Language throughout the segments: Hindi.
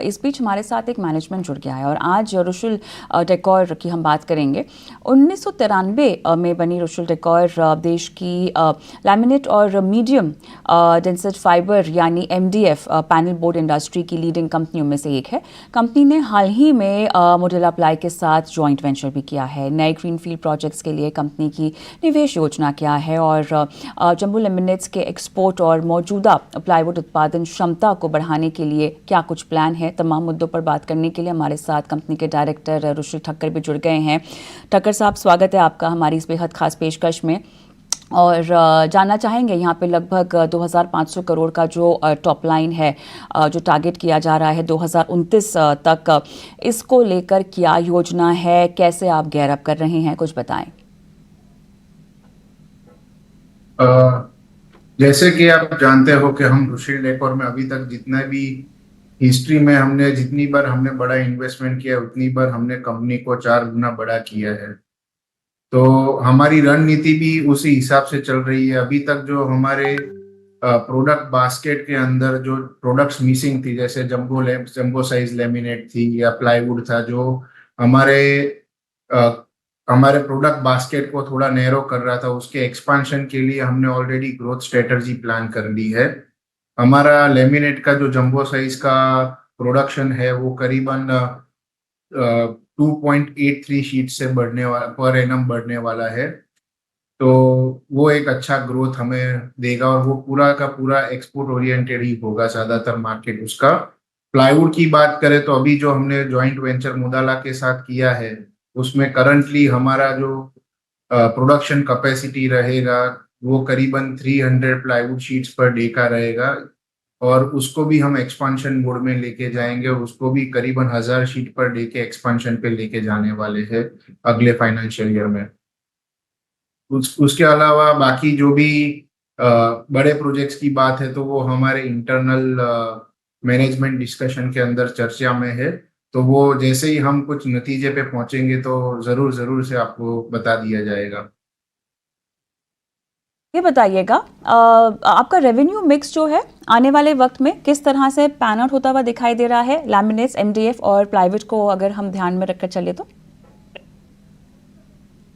इस बीच हमारे साथ एक मैनेजमेंट जुड़ गया है और आज रुशुल डेकोर की हम बात करेंगे। 1993 में बनी रुशुल डेकोर देश की लैमिनेट और मीडियम डेंसिटी फाइबर यानी MDF पैनल बोर्ड इंडस्ट्री की लीडिंग कंपनियों में से एक है। कंपनी ने हाल ही में मोडेला प्लाई के साथ जॉइंट वेंचर भी किया है। नए ग्रीनफील्ड प्रोजेक्ट्स के लिए कंपनी की निवेश योजना क्या है और जम्बो लेमिनेट्स के एक्सपोर्ट और मौजूदा प्लाईवुड उत्पादन क्षमता को बढ़ाने के लिए क्या कुछ प्लान है, तमाम मुद्दों पर बात करने के लिए हमारे साथ कंपनी के डायरेक्टर रुशुल ठक्कर भी जुड़ गए हैं। ठक्कर साहब, स्वागत है आपका हमारी इस बेहद खास पेशकश में। और जानना चाहेंगे यहाँ पे लगभग 2500 करोड़ का जो टॉप लाइन है, जो टारगेट किया जा रहा है 2029 तक, इसको लेकर क्या योजना है, कैसे आप गेयर अप कर रहे हैं, कुछ बताएं। जैसे कि आप जानते हो कि हम रुशिल डेकोर में अभी तक जितना भी हिस्ट्री में हमने जितनी बार हमने बड़ा इन्वेस्टमेंट किया उतनी बार हमने कंपनी को 4 गुना बड़ा किया है। तो हमारी रणनीति भी उसी हिसाब से चल रही है। अभी तक जो हमारे प्रोडक्ट बास्केट के अंदर जो प्रोडक्ट्स मिसिंग थी, जैसे जंबो साइज लेमिनेट थी या प्लाईवुड था, जो हमारे हमारे प्रोडक्ट बास्केट को थोड़ा नैरो कर रहा था, उसके एक्सपांशन के लिए हमने ऑलरेडी ग्रोथ स्ट्रेटजी प्लान कर ली है। हमारा लेमिनेट का जो जंबो साइज का प्रोडक्शन है वो करीबन 2.83 शीट से बढ़ने वाला पर एनम बढ़ने वाला है। तो वो एक अच्छा ग्रोथ हमें देगा और वो पूरा का पूरा एक्सपोर्ट ओरिएंटेड ही होगा ज्यादातर मार्केट उसका। प्लाईवुड की बात करें तो अभी जो हमने जॉइंट वेंचर मुदाला के साथ किया है उसमें करंटली हमारा जो प्रोडक्शन कैपेसिटी रहेगा वो करीबन 300 प्लाईवुड शीट्स पर डे का रहेगा। और उसको भी हम एक्सपांशन मोड में लेके जाएंगे और उसको भी करीबन 1000 शीट पर डे के एक्सपांशन पे लेके जाने वाले हैं अगले फाइनेंशियल ईयर में। उसके अलावा बाकी जो भी बड़े प्रोजेक्ट्स की बात है तो वो हमारे इंटरनल मैनेजमेंट डिस्कशन के अंदर चर्चा में है। तो वो जैसे ही हम कुछ नतीजे पे पहुंचेंगे तो जरूर जरूर से आपको बता दिया जाएगा। ये बताइएगा, आपका रेवेन्यू मिक्स जो है आने वाले वक्त में किस तरह से पैन आउट होता हुआ दिखाई दे रहा है, लैमिनेट्स, MDF और प्लाईवुड को अगर हम ध्यान में रखकर चले तो?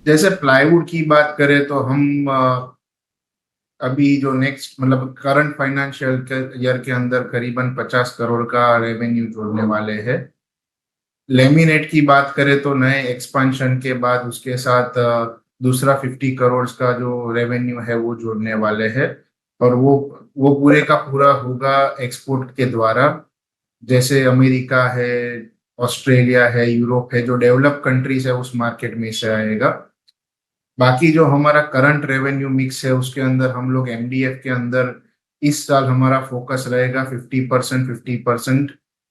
जैसे प्लाईवुड की बात करें तो हम अभी जो नेक्स्ट मतलब करंट फाइनेंशियल ईयर के अंदर करीबन 50 करोड़ का रेवेन्यू जोड़ने वाले हैं। लेमिनेट की बात करें तो नए एक्सपांशन के बाद उसके साथ दूसरा 50 करोड़ का जो रेवेन्यू है वो जोड़ने वाले हैं। और वो पूरे का पूरा होगा एक्सपोर्ट के द्वारा। जैसे अमेरिका है, ऑस्ट्रेलिया है, यूरोप है, जो डेवलप कंट्रीज है उस मार्केट में से आएगा। बाकी जो हमारा करंट रेवेन्यू मिक्स है उसके अंदर हम लोग MDF के अंदर इस साल हमारा फोकस रहेगा 50%, 50%।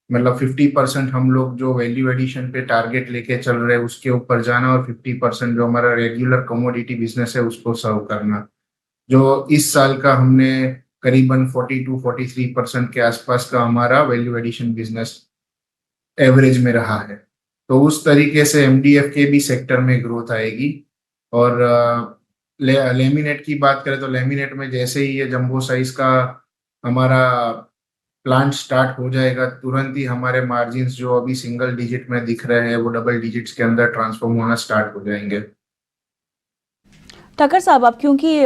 मतलब 50% हम लोग जो वैल्यू एडिशन पे टारगेट लेके चल रहे हैं उसके ऊपर जाना और 50% जो हमारा रेगुलर कमोडिटी बिजनेस है उसको सर्व करना। जो इस साल का हमने करीबन 42-43% के आसपास का हमारा वैल्यू एडिशन बिजनेस एवरेज में रहा है। तो उस तरीके से MDF के भी सेक्टर में ग्रोथ आएगी। और लेमिनेट की बात करें तो लेमिनेट में जैसे ही ये जंबो साइज का हमारा प्लांट स्टार्ट हो जाएगा तुरंत ही हमारे मार्जिन्स जो अभी सिंगल डिजिट में दिख रहे हैं वो डबल डिजिट्स के अंदर ट्रांसफॉर्म होना स्टार्ट हो जाएंगे। ठक्कर साहब, आप क्योंकि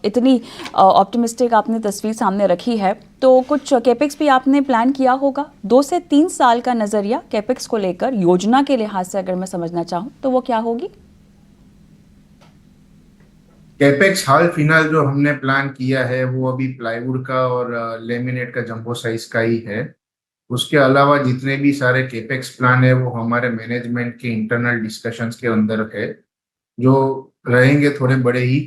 इतनी ऑप्टिमिस्टिक आपने तस्वीर सामने रखी है, तो कुछ कैपेक्स भी आपने प्लान किया होगा। 2 से 3 साल का नजरिया कैपेक्स को लेकर योजना के लिहाज से अगर मैं समझना चाहूँ तो वो क्या होगी? कैपेक्स हाल फिलहाल जो हमने प्लान किया है वो अभी प्लाईवुड का और लेमिनेट का जंबो साइज का ही है। उसके अलावा जितने भी सारे कैपेक्स प्लान है वो हमारे मैनेजमेंट के इंटरनल डिस्कशंस के अंदर है, जो रहेंगे थोड़े बड़े ही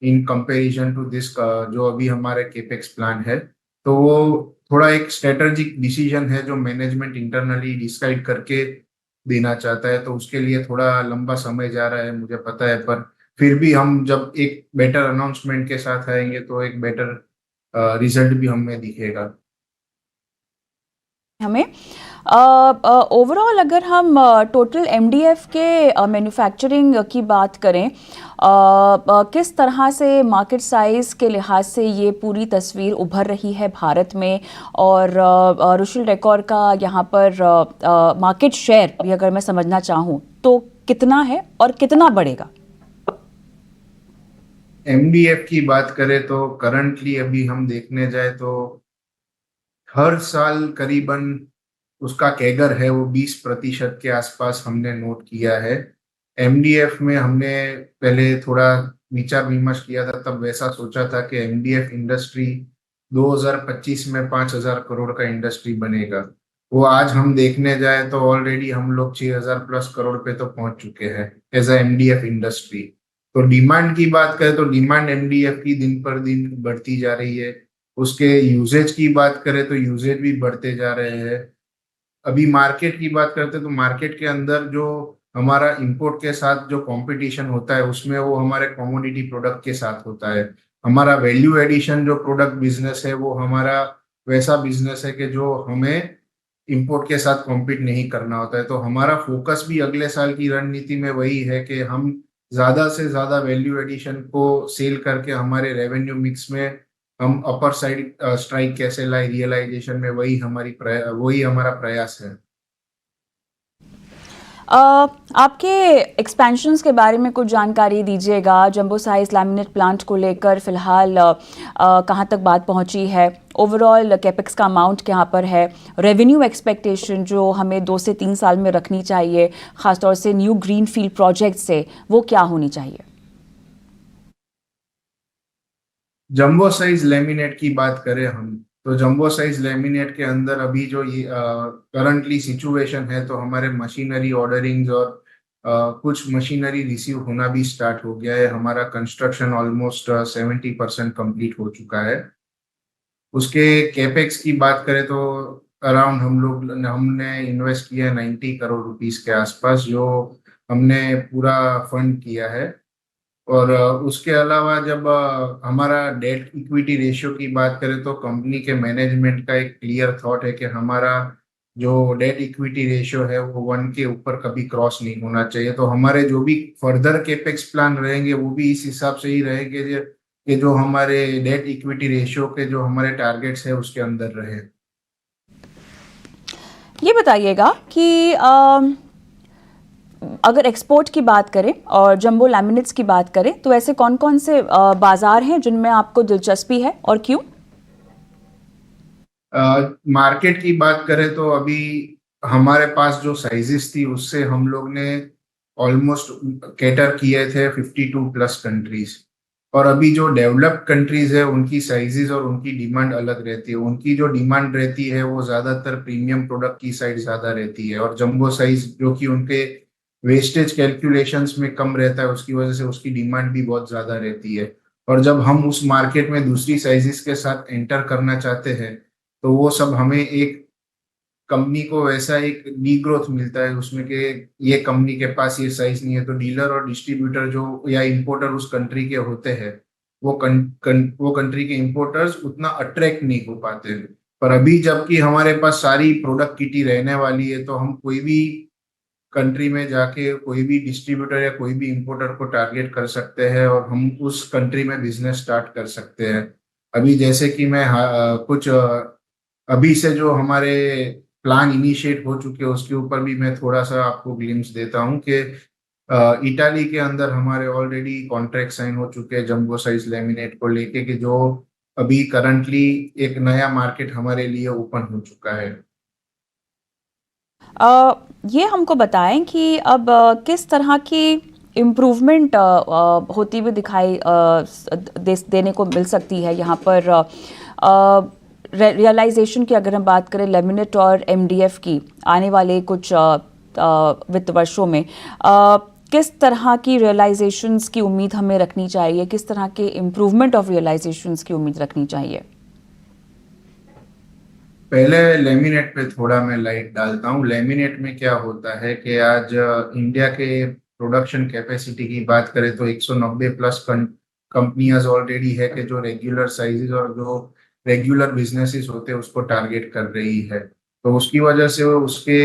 इन कंपैरिजन टू दिस जो अभी हमारे कैपेक्स प्लान है। तो वो थोड़ा एक स्ट्रेटेजिक डिसीजन है जो मैनेजमेंट इंटरनली डिसाइड करके देना चाहता है। तो उसके लिए थोड़ा लंबा समय जा रहा है मुझे पता है, पर फिर भी हम जब एक बेटर अनाउंसमेंट के साथ आएंगे तो एक बेटर रिजल्ट भी हमें दिखेगा। हमें ओवरऑल अगर हम टोटल एमडीएफ के मैन्युफैक्चरिंग की बात करें, किस तरह से मार्केट साइज के लिहाज से ये पूरी तस्वीर उभर रही है भारत में, और रुशुल डेकोर का यहाँ पर मार्केट शेयर भी अगर मैं समझना चाहूँ तो कितना है और कितना बढ़ेगा? एमडीएफ की बात करें तो करंटली अभी हम देखने जाए तो हर साल करीबन उसका कैगर है वो 20% के आसपास हमने नोट किया है। एमडीएफ में हमने पहले थोड़ा विचार विमर्श किया था, तब वैसा सोचा था कि एमडीएफ इंडस्ट्री 2025 में 5,000 करोड़ का इंडस्ट्री बनेगा। वो आज हम देखने जाए तो ऑलरेडी हम लोग 6,000+ करोड़ पे तो पहुंच चुके हैं एज अ एमडीएफ इंडस्ट्री। तो डिमांड की बात करें तो डिमांड एमडीएफ की दिन पर दिन बढ़ती जा रही है। उसके यूजेज की बात करें तो यूजेज भी बढ़ते जा रहे हैं। अभी मार्केट की बात करते हैं तो मार्केट के अंदर जो हमारा इंपोर्ट के साथ जो कंपटीशन होता है उसमें वो हमारे कमोडिटी प्रोडक्ट के साथ होता है। हमारा वैल्यू एडिशन जो प्रोडक्ट बिजनेस है वो हमारा वैसा बिजनेस है कि जो हमें इंपोर्ट के साथ कॉम्पीट नहीं करना होता है। तो हमारा फोकस भी अगले साल की रणनीति में वही है कि हम ज्यादा से ज्यादा वैल्यू एडिशन को सेल करके हमारे रेवेन्यू मिक्स में हम अपर साइड स्ट्राइक कैसे लाए रियलाइजेशन में, वही हमारा प्रयास है। आपके एक्सपेंशंस के बारे में कुछ जानकारी दीजिएगा। जंबो साइज लैमिनेट प्लांट को लेकर फिलहाल कहाँ तक बात पहुंची है? ओवरऑल कैपेक्स का अमाउंट कहाँ पर है? रेवेन्यू एक्सपेक्टेशन जो हमें 2 से 3 साल में रखनी चाहिए, खासतौर से न्यू ग्रीन फील्ड प्रोजेक्ट से, वो क्या होनी चाहिए? जंबो साइज लेमिनेट की बात करें हम तो जंबो साइज लेमिनेट के अंदर अभी जो ये करंटली सिचुएशन है तो हमारे मशीनरी ऑर्डरिंग्स और कुछ मशीनरी रिसीव होना भी स्टार्ट हो गया है। हमारा कंस्ट्रक्शन ऑलमोस्ट 70% कंप्लीट हो चुका है। उसके कैपेक्स की बात करें तो अराउंड हमने इन्वेस्ट किया है 90 करोड़ रुपीस के आसपास, जो हमने पूरा फंड किया है। और उसके अलावा जब हमारा डेट इक्विटी रेशियो की बात करें तो कंपनी के मैनेजमेंट का एक क्लियर थॉट है कि हमारा जो डेट इक्विटी रेशियो है वो 1 के ऊपर कभी क्रॉस नहीं होना चाहिए। तो हमारे जो भी फर्दर केपेक्स प्लान रहेंगे वो भी इस हिसाब से ही रहेंगे कि जो हमारे डेट इक्विटी रेशियो के जो हमारे टारगेट्स है उसके अंदर रहे। ये बताइएगा कि अगर एक्सपोर्ट की बात करें और जंबो लैमिनेट्स की बात करें तो ऐसे कौन कौन से बाजार हैं जिनमें आपको दिलचस्पी है और क्यों? मार्केट की बात करें तो अभी हमारे पास जो साइजेस थी उससे हम लोग ने ऑलमोस्ट कैटर किए थे 52+ कंट्रीज। और अभी जो डेवलप्ड कंट्रीज है उनकी साइजेस और उनकी डिमांड अलग रहती है। उनकी जो डिमांड रहती है वो ज्यादातर प्रीमियम प्रोडक्ट की साइड ज्यादा रहती है, और जंबो साइज जो कि उनके वेस्टेज कैलकुलेशंस में कम रहता है उसकी वजह से उसकी डिमांड भी बहुत ज्यादा रहती है। और जब हम उस मार्केट में दूसरी साइजेस के साथ एंटर करना चाहते हैं तो वो सब हमें एक कंपनी को वैसा एक डी ग्रोथ मिलता है उसमें कि ये कंपनी के पास ये साइज नहीं है, तो डीलर और डिस्ट्रीब्यूटर जो या इंपोर्टर उस कंट्री के होते हैं वो कंट्री के इंपोर्टर्स उतना अट्रैक्ट नहीं हो पाते। पर अभी जबकि हमारे पास सारी प्रोडक्ट किटी रहने वाली है तो हम कोई भी कंट्री में जाके कोई भी डिस्ट्रीब्यूटर या कोई भी इंपोर्टर को टारगेट कर सकते हैं और हम उस कंट्री में बिजनेस स्टार्ट कर सकते हैं। अभी जैसे कि मैं कुछ अभी से जो हमारे प्लान इनिशिएट हो चुके हैं उसके ऊपर भी मैं थोड़ा सा आपको ग्लिम्स देता हूँ कि इटाली के अंदर हमारे ऑलरेडी कॉन्ट्रैक्ट साइन हो चुके हैं जंबो साइज लेमिनेट को लेके, कि जो अभी करंटली एक नया मार्केट हमारे लिए ओपन हो चुका है। ये हमको बताएं कि अब किस तरह की इम्प्रूवमेंट होती हुई दिखाई देने को मिल सकती है यहाँ पर। रियलाइजेशन की अगर हम बात करें लेमिनेट और एमडीएफ की आने वाले कुछ वित्त वर्षों में, किस तरह की रियलाइजेशंस की उम्मीद हमें रखनी चाहिए, किस तरह के इम्प्रूवमेंट ऑफ रियलाइजेशंस की उम्मीद रखनी चाहिए? पहले लेमिनेट पे थोड़ा मैं लाइट डालता हूँ। लेमिनेट में क्या होता है कि आज इंडिया के प्रोडक्शन कैपेसिटी की बात करें तो 190+ कंपनियां ऑलरेडी है कि जो रेगुलर साइजेस और जो रेगुलर बिजनेसेस होते हैं उसको टारगेट कर रही है। तो उसकी वजह से वो उसके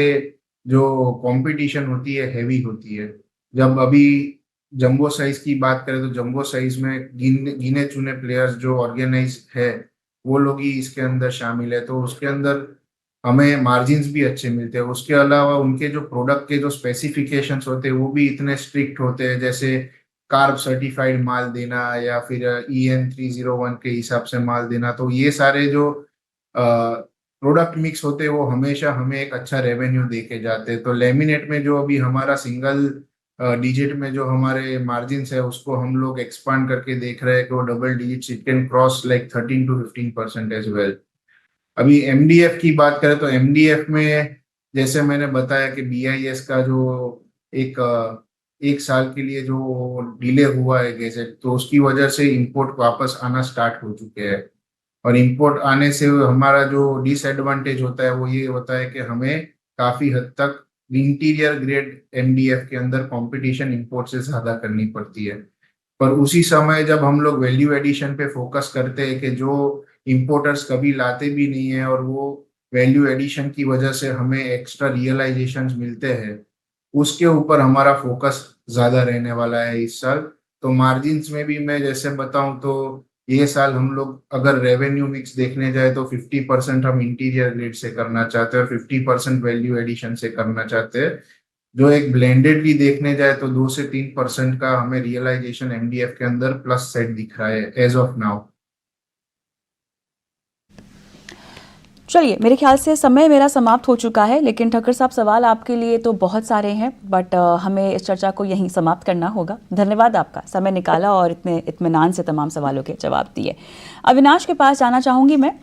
जो कंपटीशन होती है हैवी होती है। जब अभी जंबो साइज की बात करें तो जंबो साइज में गिने चुने प्लेयर्स जो ऑर्गेनाइज है वो लोग ही इसके अंदर शामिल है, तो उसके अंदर हमें मार्जिन्स भी अच्छे मिलते हैं। उसके अलावा उनके जो प्रोडक्ट के जो स्पेसिफिकेशंस होते हैं वो भी इतने स्ट्रिक्ट होते हैं, जैसे कार्ब सर्टिफाइड माल देना या फिर EN 301 के हिसाब से माल देना। तो ये सारे जो प्रोडक्ट मिक्स होते हैं वो हमेशा हमें एक अच्छा रेवेन्यू दे के जाते हैं। तो लेमिनेट में जो अभी हमारा सिंगल डिजिट में जो हमारे मार्जिन है उसको हम लोग एक्सपांड करके देख रहे हैं कि वो double digit it can cross like 13 to 15% as well. अभी MDF की बात करें तो MDF में जैसे मैंने बताया कि BIS का जो एक 1 साल के लिए जो डिले हुआ है गैजेट, तो उसकी वजह से इंपोर्ट वापस आना स्टार्ट हो चुके हैं। और इंपोर्ट आने से हमारा जो डिसएडवांटेज होता है वो ये होता है कि हमें काफी हद तक इंटीरियर ग्रेड MDF के अंदर कंपटीशन इंपोर्ट से ज्यादा करनी पड़ती है। पर उसी समय जब हम लोग वैल्यू एडिशन पे फोकस करते हैं कि जो इंपोर्टर्स कभी लाते भी नहीं है और वो वैल्यू एडिशन की वजह से हमें एक्स्ट्रा रियलाइजेशंस मिलते हैं, उसके ऊपर हमारा फोकस ज्यादा रहने वाला है इस साल। तो मार्जिन्स में भी मैं जैसे बताऊं तो ये साल हम लोग अगर रेवेन्यू मिक्स देखने जाए तो 50% हम इंटीरियर ग्रेड से करना चाहते हैं और 50% वैल्यू एडिशन से करना चाहते हैं। जो एक ब्लेंडेडली देखने जाए तो 2 से 3% का हमें रियलाइजेशन MDF के अंदर प्लस साइड दिख रहा है एज ऑफ नाउ। चलिए, मेरे ख्याल से समय मेरा समाप्त हो चुका है, लेकिन ठक्कर साहब सवाल आपके लिए तो बहुत सारे हैं, बट हमें इस चर्चा को यहीं समाप्त करना होगा। धन्यवाद आपका, समय निकाला और इतने इत्मीनान से तमाम सवालों के जवाब दिए। अविनाश के पास जाना चाहूँगी मैं।